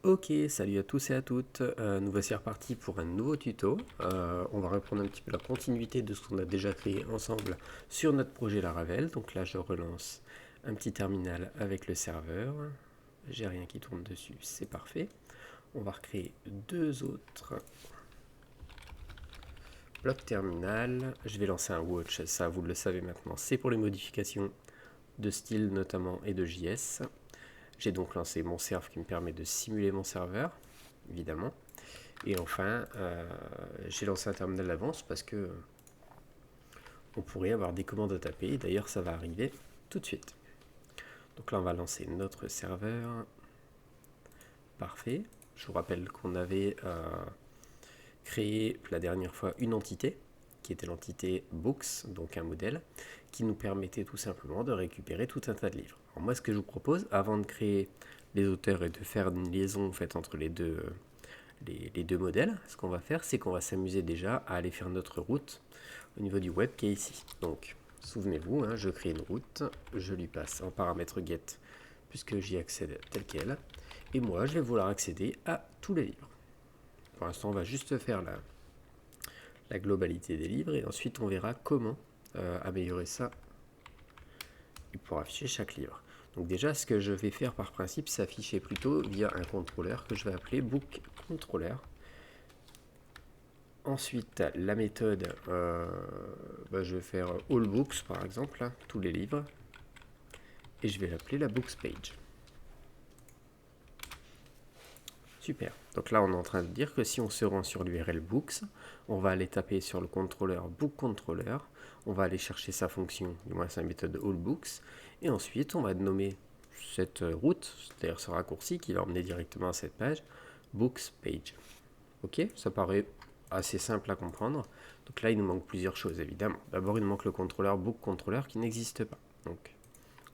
Ok, salut à tous et à toutes. Nous voici repartis pour un nouveau tuto. On va reprendre un petit peu la continuité de ce qu'on a déjà créé ensemble sur notre projet Laravel. Donc là, je relance un petit terminal avec le serveur. J'ai rien qui tourne dessus, c'est parfait. On va recréer deux autres blocs terminal. Je vais lancer un watch, ça vous le savez maintenant. C'est pour les modifications de style notamment et de JS. J'ai donc lancé mon serve qui me permet de simuler mon serveur, évidemment. Et enfin, j'ai lancé un terminal d'avance parce que on pourrait avoir des commandes à taper. D'ailleurs, ça va arriver tout de suite. Donc là, on va lancer notre serveur. Parfait. Je vous rappelle qu'on avait créé la dernière fois une entité, qui était l'entité Books, donc un modèle, qui nous permettait tout simplement de récupérer tout un tas de livres. Alors moi, ce que je vous propose, avant de créer les auteurs et de faire une liaison en fait, entre les deux modèles, ce qu'on va faire, c'est qu'on va s'amuser déjà à aller faire notre route au niveau du web qui est ici. Donc, souvenez-vous, je crée une route, je lui passe en paramètre get, puisque j'y accède tel quel, et moi, je vais vouloir accéder à tous les livres. Pour l'instant, on va juste faire la globalité des livres, et ensuite, on verra comment améliorer ça pour afficher chaque livre. Donc déjà, ce que je vais faire par principe, c'est afficher plutôt via un contrôleur que je vais appeler book controller. Ensuite, la méthode, je vais faire all books par exemple, tous les livres, et je vais l'appeler la books page. Super. Donc là, on est en train de dire que si on se rend sur l'URL books, on va aller taper sur le contrôleur book controller, on va aller chercher sa fonction, du moins sa méthode all books, et ensuite on va nommer cette route, c'est-à-dire ce raccourci qui va emmener directement à cette page, books page. Ok, ça paraît assez simple à comprendre. Donc là, il nous manque plusieurs choses, évidemment. D'abord, il nous manque le contrôleur book controller qui n'existe pas. Donc,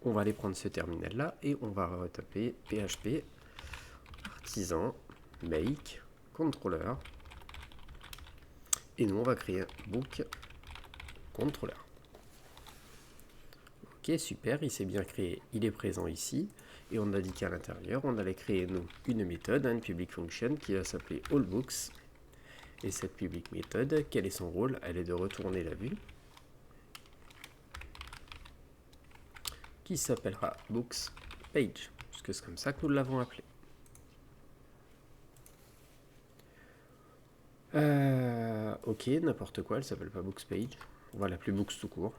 on va aller prendre ce terminal-là et on va retaper php artisan make controller. Et nous, on va créer un book controller. Ok, super, il s'est bien créé, il est présent ici. Et on a dit qu'à l'intérieur, on allait créer nous une méthode, une public function qui va s'appeler allBooks. Et cette public méthode, quel est son rôle? Elle est de retourner la vue qui s'appellera books page, puisque c'est comme ça que nous l'avons appelé. Ok, n'importe quoi, elle s'appelle pas books page. On va l'appeler books tout court.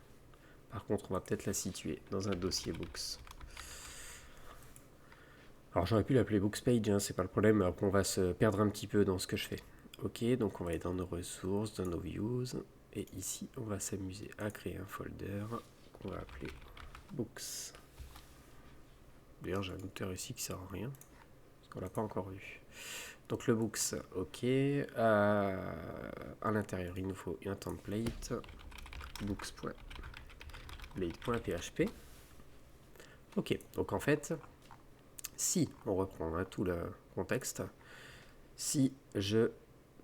Par contre, on va peut-être la situer dans un dossier books. Alors j'aurais pu l'appeler books page, c'est pas le problème, après on va se perdre un petit peu dans ce que je fais. Ok, donc on va aller dans nos ressources, dans nos views, et ici on va s'amuser à créer un folder qu'on va appeler books. D'ailleurs j'ai un auteur ici qui sert à rien, parce qu'on l'a pas encore vu. Donc le books, ok. À l'intérieur, il nous faut un template books.blade.php. Ok, donc en fait, si on reprend tout le contexte, si je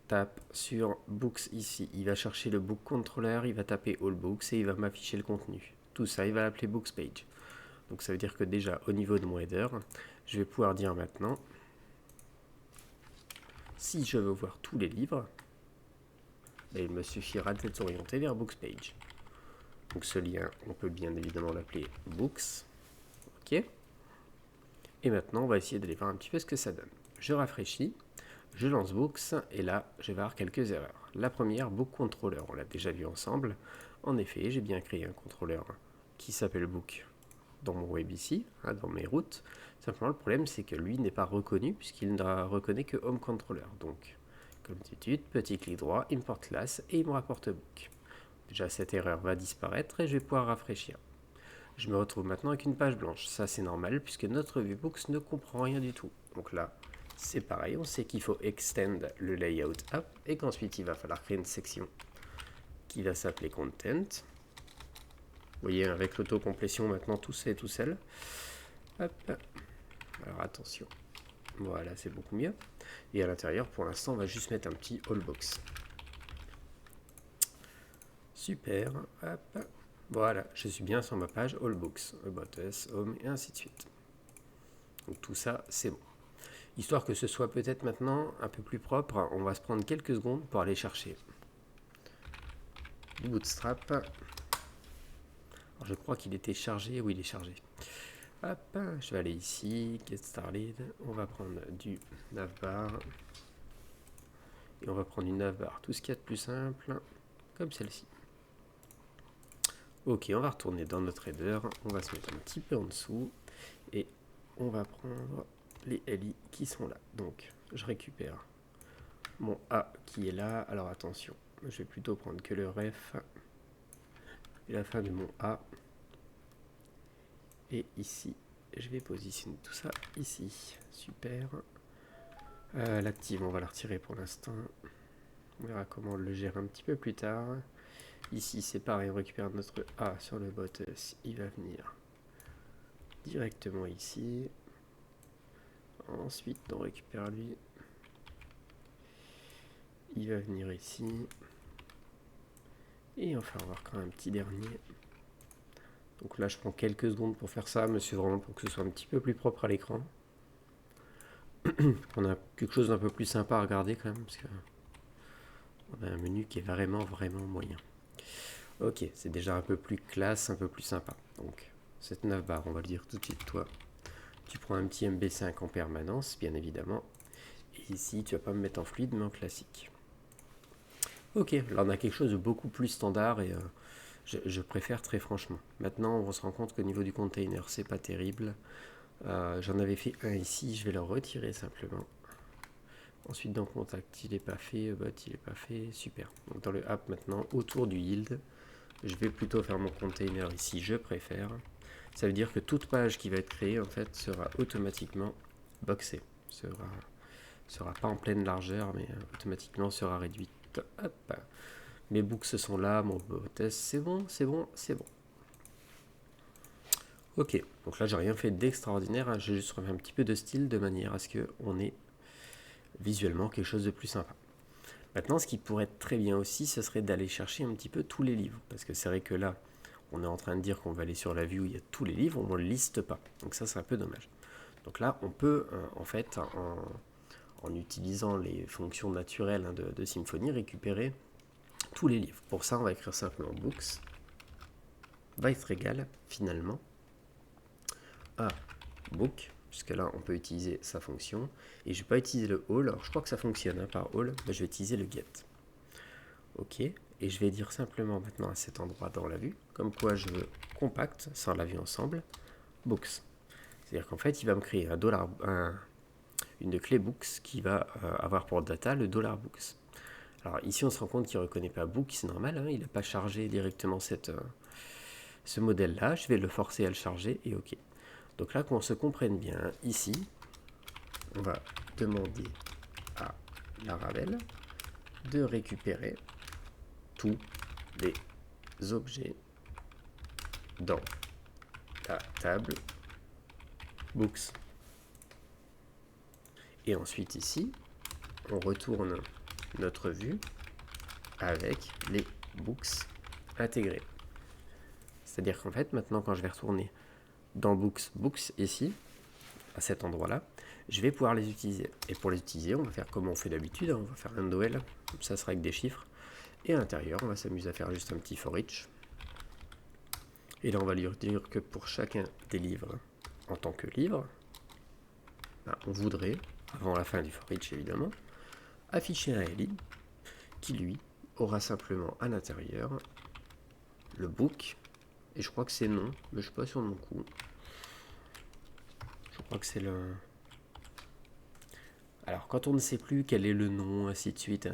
tape sur books ici, il va chercher le book controller, il va taper all books et il va m'afficher le contenu. Tout ça, il va l'appeler books page. Donc ça veut dire que déjà au niveau de mon header, je vais pouvoir dire maintenant, si je veux voir tous les livres, il me suffira d'être orienté vers books page. Donc ce lien, on peut bien évidemment l'appeler books. Ok. Et maintenant, on va essayer d'aller voir un petit peu ce que ça donne. Je rafraîchis, je lance books, et là, je vais avoir quelques erreurs. La première, book controller, on l'a déjà vu ensemble. En effet, j'ai bien créé un contrôleur qui s'appelle book dans mon web ici, dans mes routes. Simplement, le problème, c'est que lui n'est pas reconnu, puisqu'il ne reconnaît que home controller. Donc, comme d'habitude, petit clic droit, import class, et il me rapporte book. Déjà, cette erreur va disparaître et je vais pouvoir rafraîchir. Je me retrouve maintenant avec une page blanche. Ça, c'est normal puisque notre viewbooks ne comprend rien du tout. Donc là, c'est pareil. On sait qu'il faut extend le layout up et qu'ensuite, il va falloir créer une section qui va s'appeler content. Vous voyez, avec l'autocomplétion, maintenant, tout c'est tout seul. Hop. Alors, attention. Voilà, c'est beaucoup mieux. Et à l'intérieur, pour l'instant, on va juste mettre un petit allbox. Super. Hop. Voilà, je suis bien sur ma page All Books, About Us, Home et ainsi de suite. Donc tout ça, c'est bon. Histoire que ce soit peut-être maintenant un peu plus propre, on va se prendre quelques secondes pour aller chercher du Bootstrap. Alors, je crois qu'il était chargé, oui il est chargé. Hop, je vais aller ici, Get Started, on va prendre du navbar. Et on va prendre une navbar, tout ce qu'il y a de plus simple, comme celle-ci. Ok, on va retourner dans notre header, on va se mettre un petit peu en dessous, et on va prendre les LI qui sont là. Donc, je récupère mon A qui est là. Alors attention, je vais plutôt prendre que le ref et la fin de mon A. Et ici, je vais positionner tout ça ici. Super. L'active, on va la retirer pour l'instant. On verra comment on le gère un petit peu plus tard. Ici, c'est pareil, on récupère notre A sur le bot. Il va venir directement ici. Ensuite, on récupère lui. Il va venir ici. Et enfin, on va encore un petit dernier. Donc là, je prends quelques secondes pour faire ça, mais c'est vraiment pour que ce soit un petit peu plus propre à l'écran. On a quelque chose d'un peu plus sympa à regarder quand même, parce que on a un menu qui est vraiment moyen. Ok, c'est déjà un peu plus classe, un peu plus sympa. Donc, cette navbar, on va le dire tout de suite, toi, tu prends un petit MB5 en permanence, bien évidemment. Et ici, tu vas pas me mettre en fluide, mais en classique. Ok, là on a quelque chose de beaucoup plus standard et je préfère très franchement. Maintenant, on se rend compte qu'au niveau du container, c'est pas terrible. J'en avais fait un ici, je vais le retirer simplement. Ensuite, dans contact, il n'est pas fait, bot, il n'est pas fait, super. Donc dans le app maintenant, autour du yield, je vais plutôt faire mon container ici, je préfère. Ça veut dire que toute page qui va être créée en fait sera automatiquement boxée, sera pas en pleine largeur, mais automatiquement sera réduite. Hop. Mes books sont là, mon test, c'est bon. Ok, donc là j'ai rien fait d'extraordinaire, hein. J'ai juste refait un petit peu de style de manière à ce qu'on ait visuellement quelque chose de plus sympa. Maintenant, ce qui pourrait être très bien aussi, ce serait d'aller chercher un petit peu tous les livres, parce que c'est vrai que là, on est en train de dire qu'on va aller sur la vue où il y a tous les livres, on ne le liste pas, donc ça c'est un peu dommage. Donc là, on peut en fait, en utilisant les fonctions naturelles de Symfony, récupérer tous les livres. Pour ça, on va écrire simplement books va être égal finalement à book, puisque là on peut utiliser sa fonction, et je ne vais pas utiliser le all, alors je crois que ça fonctionne par all, mais je vais utiliser le get. Ok, et je vais dire simplement maintenant à cet endroit dans la vue, comme quoi je veux compact, sans la vue ensemble, books. C'est-à-dire qu'en fait il va me créer une clé books qui va avoir pour data le $books. Alors ici on se rend compte qu'il ne reconnaît pas book, c'est normal, hein, il n'a pas chargé directement ce modèle-là, je vais le forcer à le charger et ok. Donc là, qu'on se comprenne bien, ici, on va demander à Laravel de récupérer tous les objets dans la table books. Et ensuite ici, on retourne notre vue avec les books intégrés. C'est-à-dire qu'en fait, maintenant, quand je vais retourner dans books ici, à cet endroit-là, je vais pouvoir les utiliser. Et pour les utiliser, on va faire comme on fait d'habitude, on va faire un Noël, comme ça sera avec des chiffres. Et à l'intérieur, on va s'amuser à faire juste un petit for each. Et là, on va lui dire que pour chacun des livres, en tant que livre, on voudrait, avant la fin du for each évidemment, afficher un LI qui, lui, aura simplement à l'intérieur le book, et je crois que c'est non, mais je ne suis pas sûr de mon coup. Je crois que c'est le... Alors, quand on ne sait plus quel est le nom, ainsi de suite,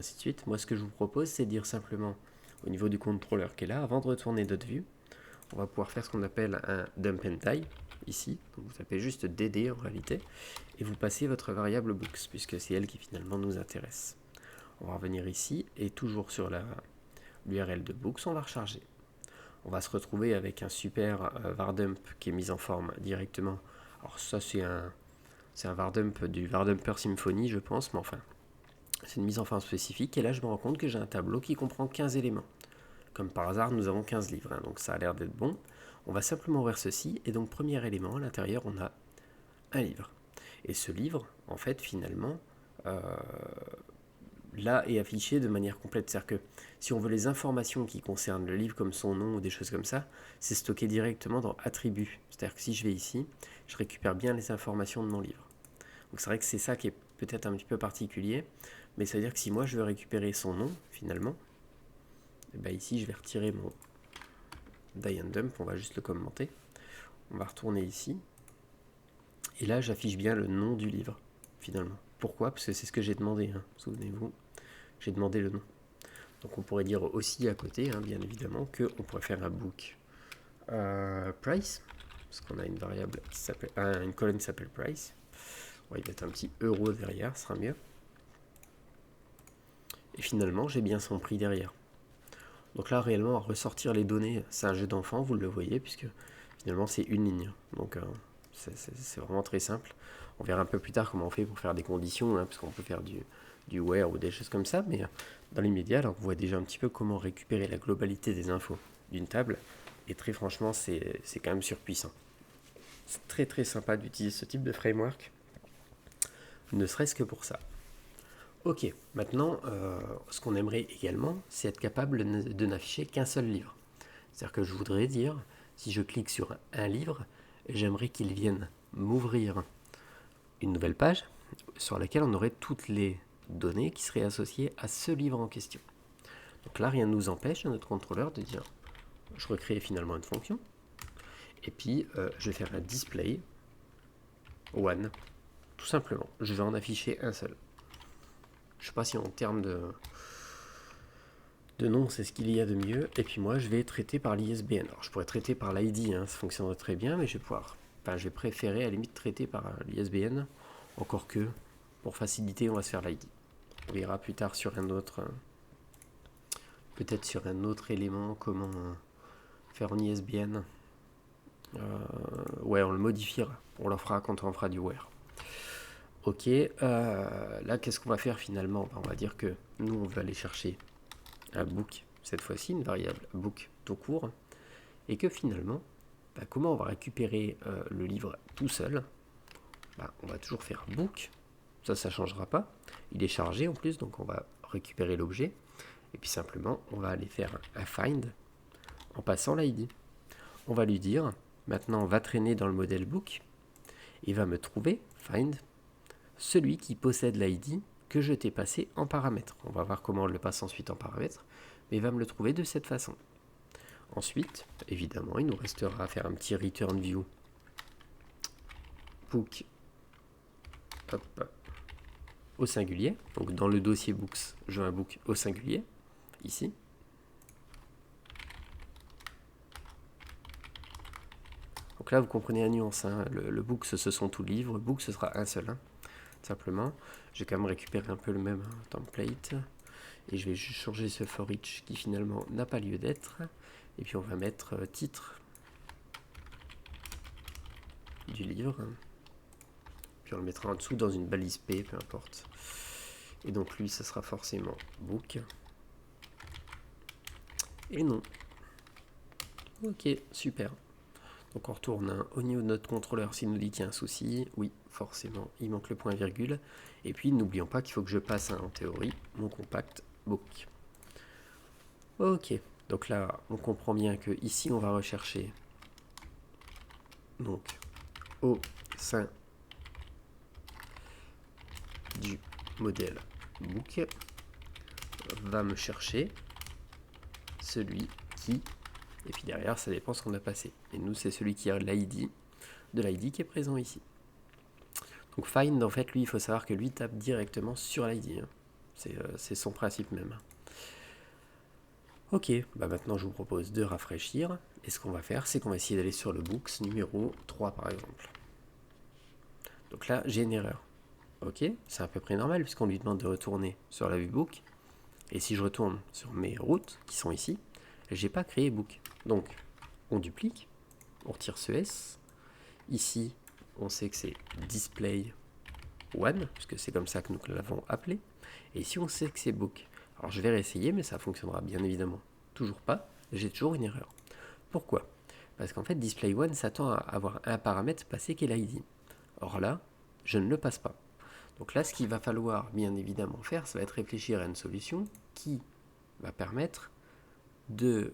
moi, ce que je vous propose, c'est de dire simplement, au niveau du contrôleur qui est là, avant de retourner notre vue, on va pouvoir faire ce qu'on appelle un dump and tie, ici. Donc, vous tapez juste dd en réalité, et vous passez votre variable books, puisque c'est elle qui finalement nous intéresse. On va revenir ici, et toujours sur l'URL de books, on va recharger. On va se retrouver avec un super vardump qui est mis en forme directement. Alors ça, c'est un vardump du Vardumper Symfony, je pense, mais enfin, c'est une mise en forme spécifique. Et là, je me rends compte que j'ai un tableau qui comprend 15 éléments. Comme par hasard, nous avons 15 livres, hein, donc ça a l'air d'être bon. On va simplement ouvrir ceci, et donc premier élément, à l'intérieur, on a un livre. Et ce livre, en fait, finalement, là est affiché de manière complète. C'est-à-dire que si on veut les informations qui concernent le livre, comme son nom ou des choses comme ça, c'est stocké directement dans Attributs. C'est-à-dire que si je vais ici, je récupère bien les informations de mon livre. Donc c'est vrai que c'est ça qui est peut-être un petit peu particulier, mais ça veut dire que si moi je veux récupérer son nom, finalement, et ben ici je vais retirer mon die and dump, on va juste le commenter. On va retourner ici, et là j'affiche bien le nom du livre, finalement. Pourquoi? Parce que c'est ce que j'ai demandé, hein. Souvenez-vous, j'ai demandé le nom. Donc on pourrait dire aussi à côté, hein, bien évidemment, qu'on pourrait faire un book price, parce qu'on a une variable qui s'appelle, une colonne qui s'appelle price. On va y mettre un petit euro derrière, ce sera mieux. Et finalement, j'ai bien son prix derrière. Donc là, réellement, à ressortir les données, c'est un jeu d'enfant, vous le voyez, puisque finalement, c'est une ligne. Donc c'est vraiment très simple. On verra un peu plus tard comment on fait pour faire des conditions, hein, parce qu'on peut faire du where ou des choses comme ça, mais dans l'immédiat, on voit déjà un petit peu comment récupérer la globalité des infos d'une table, et très franchement, c'est quand même surpuissant. C'est très très sympa d'utiliser ce type de framework, ne serait-ce que pour ça. Ok, maintenant, ce qu'on aimerait également, c'est être capable de n'afficher qu'un seul livre. C'est-à-dire que je voudrais dire, si je clique sur un livre, j'aimerais qu'il vienne m'ouvrir une nouvelle page sur laquelle on aurait toutes les données qui seraient associées à ce livre en question. Donc là, rien ne nous empêche, notre contrôleur, de dire, je recrée finalement une fonction, et puis je vais faire un display one, tout simplement. Je vais en afficher un seul. Je ne sais pas si en termes de nom, c'est ce qu'il y a de mieux. Et puis moi, je vais traiter par l'ISBN. Alors, je pourrais traiter par l'ID, hein, ça fonctionnerait très bien, mais je vais préférer à la limite traiter par l'ISBN, encore que, pour faciliter, on va se faire l'ID. On verra plus tard sur un autre, peut-être sur un autre élément, comment faire en ISBN. Ouais, on le modifiera. On le fera quand on fera du where. Ok, là, qu'est-ce qu'on va faire finalement? On va dire que nous, on va aller chercher un book, cette fois-ci, une variable book tout court, et que finalement, comment on va récupérer le livre tout seul? On va toujours faire book, ça ne changera pas. Il est chargé en plus, donc on va récupérer l'objet, et puis simplement, on va aller faire un find en passant l'ID. On va lui dire, maintenant, on va traîner dans le modèle book, et va me trouver, find, celui qui possède l'ID que je t'ai passé en paramètre. On va voir comment on le passe ensuite en paramètre, mais il va me le trouver de cette façon. Ensuite, évidemment, il nous restera à faire un petit return view book au singulier. Donc dans le dossier books, je veux un book au singulier, ici. Donc là, vous comprenez la nuance, hein. Le book, ce sont tous les livres. Le book, ce sera un seul, hein, simplement. Je vais quand même récupérer un peu le même template. Et je vais juste changer ce for each qui finalement n'a pas lieu d'être. Et puis on va mettre titre du livre. Puis on le mettra en dessous dans une balise P, peu importe. Et donc lui, ça sera forcément book. Et non. Ok, super. Donc on retourne au niveau de notre contrôleur s'il nous dit qu'il y a un souci. Oui, forcément, il manque le point virgule. Et puis n'oublions pas qu'il faut que je passe en théorie mon compact book. Ok, donc là on comprend bien que ici on va rechercher donc au sein du modèle book va me chercher celui qui, et puis derrière ça dépend ce qu'on a passé, et nous c'est celui qui a l'ID de l'ID qui est présent ici. Donc find, en fait lui il faut savoir que lui tape directement sur l'ID, hein. C'est son principe même. Ok, maintenant je vous propose de rafraîchir, et ce qu'on va faire c'est qu'on va essayer d'aller sur le books numéro 3 par exemple. Donc là j'ai une erreur. Ok, c'est à peu près normal puisqu'on lui demande de retourner sur la vue book. Et si je retourne sur mes routes qui sont ici, j'ai pas créé book. Donc on duplique, on retire ce S. Ici, on sait que c'est display one, puisque c'est comme ça que nous l'avons appelé. Et ici, on sait que c'est book. Alors je vais réessayer, mais ça fonctionnera bien évidemment toujours pas. J'ai toujours une erreur. Pourquoi? Parce qu'en fait, display one s'attend à avoir un paramètre passé qui est l'ID. Or là, je ne le passe pas. Donc là, ce qu'il va falloir bien évidemment faire, ça va être réfléchir à une solution qui va permettre de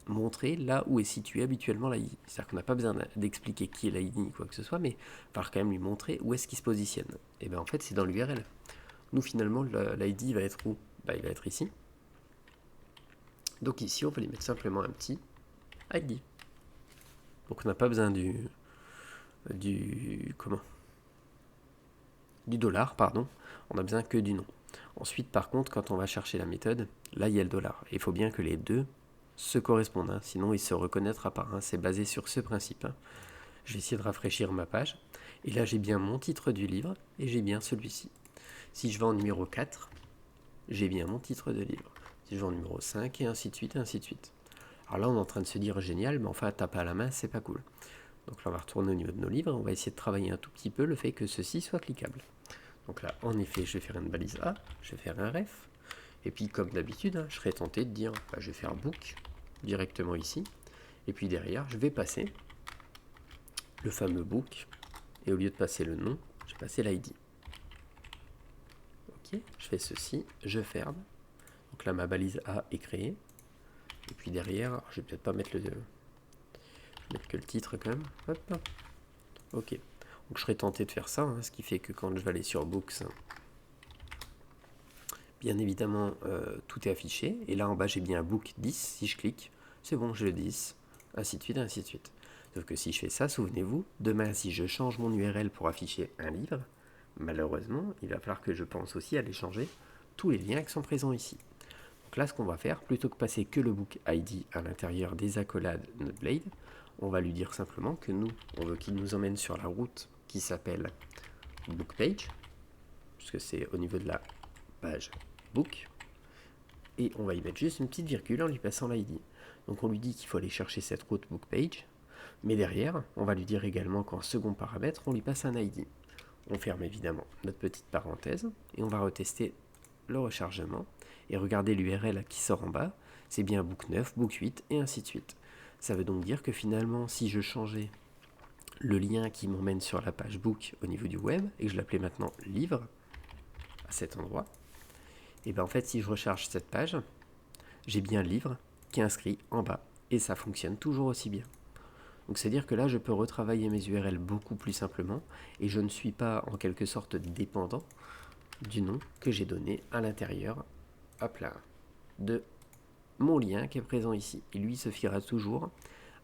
montrer là où est situé habituellement l'ID. C'est-à-dire qu'on n'a pas besoin d'expliquer qui est l'ID ni quoi que ce soit, mais il va falloir quand même lui montrer où est-ce qu'il se positionne. Et bien en fait, c'est dans l'URL. Nous, finalement, l'ID va être où? Il va être ici. Donc ici, on va lui mettre simplement un petit ID. Donc on n'a pas besoin du dollar, pardon. On a besoin que du nom. Ensuite, par contre, quand on va chercher la méthode, là, il y a le dollar. Il faut bien que les deux se correspondent, hein, sinon il se reconnaîtra pas. Hein. C'est basé sur ce principe. Hein. Je vais essayer de rafraîchir ma page. Et là, j'ai bien mon titre du livre et j'ai bien celui-ci. Si je vais en numéro 4, j'ai bien mon titre de livre. Si je vais en numéro 5, et ainsi de suite, et ainsi de suite. Alors là, on est en train de se dire génial, mais enfin, taper à la main, c'est pas cool. Donc là, on va retourner au niveau de nos livres. On va essayer de travailler un tout petit peu le fait que ceci soit cliquable. Donc là, en effet, je vais faire une balise A, je vais faire un ref. Et puis, comme d'habitude, hein, je serais tenté de dire, je vais faire book directement ici. Et puis derrière, je vais passer le fameux book. Et au lieu de passer le nom, je vais passer l'ID. Ok, je fais ceci, je ferme. Donc là, ma balise A est créée. Et puis derrière, je vais peut-être pas mettre mettre que le titre quand même. Hop. Ok. Donc je serais tenté de faire ça, hein, ce qui fait que quand je vais aller sur Books, bien évidemment, tout est affiché. Et là en bas, j'ai bien Book 10. Si je clique, c'est bon, j'ai le 10. Ainsi de suite, ainsi de suite. Sauf que si je fais ça, souvenez-vous, demain, si je change mon URL pour afficher un livre, malheureusement, il va falloir que je pense aussi à aller changer tous les liens qui sont présents ici. Donc là, ce qu'on va faire, plutôt que passer que le Book ID à l'intérieur des accolades Notblade, on va lui dire simplement que nous, on veut qu'il nous emmène sur la route qui s'appelle Book Page, puisque c'est au niveau de la page Book, et on va y mettre juste une petite virgule en lui passant l'ID. Donc on lui dit qu'il faut aller chercher cette route Book Page, mais derrière, on va lui dire également qu'en second paramètre, on lui passe un ID. On ferme évidemment notre petite parenthèse, et on va retester le rechargement, et regardez l'URL qui sort en bas, c'est bien Book 9, Book 8, et ainsi de suite. Ça veut donc dire que finalement, si je changeais le lien qui m'emmène sur la page Book au niveau du web, et que je l'appelais maintenant Livre, à cet endroit, et bien en fait, si je recharge cette page, j'ai bien Livre qui est inscrit en bas, et ça fonctionne toujours aussi bien. Donc c'est-à-dire que là, je peux retravailler mes URL beaucoup plus simplement, et je ne suis pas en quelque sorte dépendant du nom que j'ai donné à l'intérieur, hop là, de mon lien qui est présent ici. Et lui se fiera toujours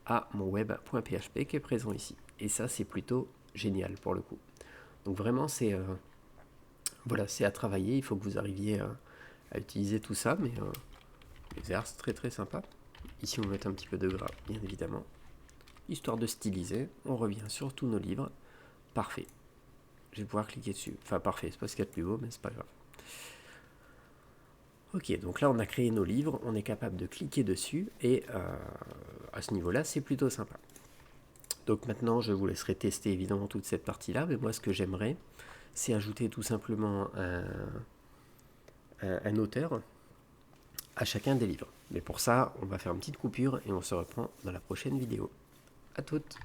à mon web.php qui est présent ici. Et ça, c'est plutôt génial pour le coup. Donc vraiment, c'est voilà, c'est à travailler. Il faut que vous arriviez à utiliser tout ça, mais c'est très très sympa. Ici, on va mettre un petit peu de gras, bien évidemment. Histoire de styliser, on revient sur tous nos livres. Parfait. Je vais pouvoir cliquer dessus. Enfin, parfait, c'est pas ce qu'il y a de plus beau, mais c'est pas grave. Ok, donc là on a créé nos livres, on est capable de cliquer dessus et à ce niveau-là c'est plutôt sympa. Donc maintenant je vous laisserai tester évidemment toute cette partie-là, mais moi ce que j'aimerais c'est ajouter tout simplement un auteur à chacun des livres. Mais pour ça on va faire une petite coupure et on se reprend dans la prochaine vidéo. À toutes!